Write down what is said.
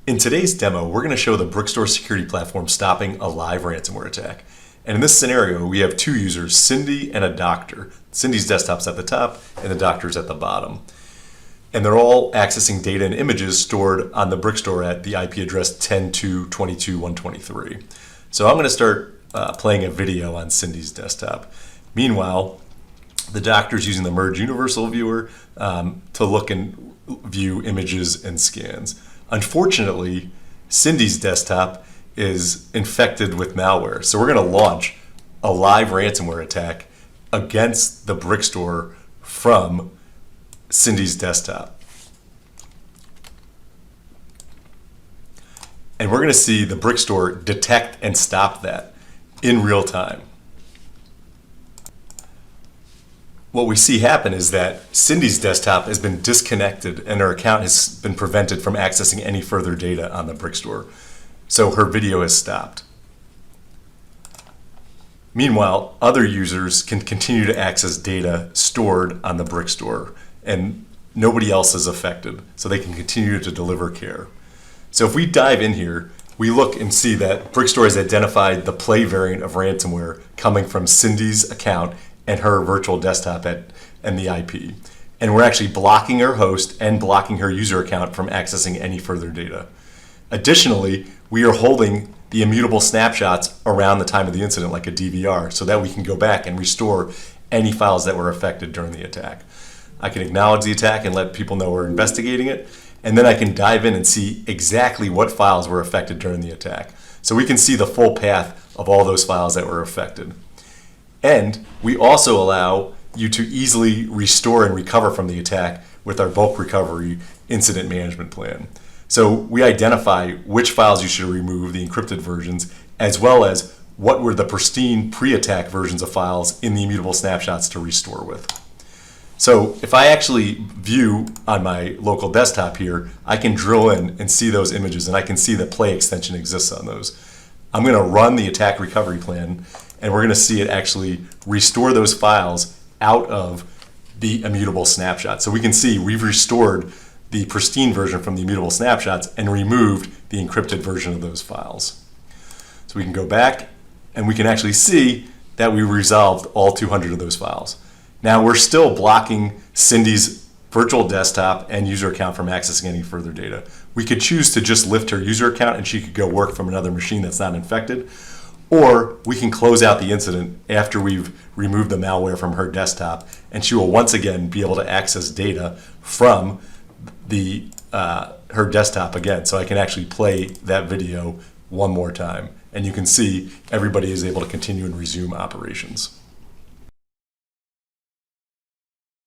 In today's demo, we're going to show the Brickstore security platform stopping a live ransomware attack. And in this scenario, we have two users, Cindy and a doctor. Cindy's desktop's at the top and the doctor's at the bottom. And they're all accessing data and images stored on the Brickstore at the IP address 10.2.22.123. So I'm going to start playing a video on Cindy's desktop. Meanwhile, the doctor's using the Merge Universal Viewer to look and view images and scans. Unfortunately, Cindy's desktop is infected with malware. So we're going to launch a live ransomware attack against the Brickstore from Cindy's desktop. And we're going to see the Brickstore detect and stop that in real time. What we see happen is that Cindy's desktop has been disconnected and her account has been prevented from accessing any further data on the Brickstore. So her video has stopped. Meanwhile, other users can continue to access data stored on the Brickstore and nobody else is affected, so they can continue to deliver care. So if we dive in here, we look and see that Brickstore has identified the play variant of ransomware coming from Cindy's account and her virtual desktop and the IP. And we're actually blocking her host and blocking her user account from accessing any further data. Additionally, we are holding the immutable snapshots around the time of the incident like a DVR so that we can go back and restore any files that were affected during the attack. I can acknowledge the attack and let people know we're investigating it, and then I can dive in and see exactly what files were affected during the attack. So we can see the full path of all those files that were affected. And we also allow you to easily restore and recover from the attack with our bulk recovery incident management plan. So we identify which files you should remove, the encrypted versions, as well as what were the pristine pre-attack versions of files in the immutable snapshots to restore with. So if I actually view on my local desktop here, I can drill in and see those images and I can see the play extension exists on those. I'm going to run the attack recovery plan and we're going to see it actually restore those files out of the immutable snapshot. So we can see we've restored the pristine version from the immutable snapshots and removed the encrypted version of those files. So we can go back and we can actually see that we resolved all 200 of those files. Now we're still blocking Cindy's virtual desktop and user account from accessing any further data. We could choose to just lift her user account and she could go work from another machine that's not infected, or we can close out the incident after we've removed the malware from her desktop and she will once again be able to access data from her desktop again. So I can actually play that video one more time and you can see everybody is able to continue and resume operations.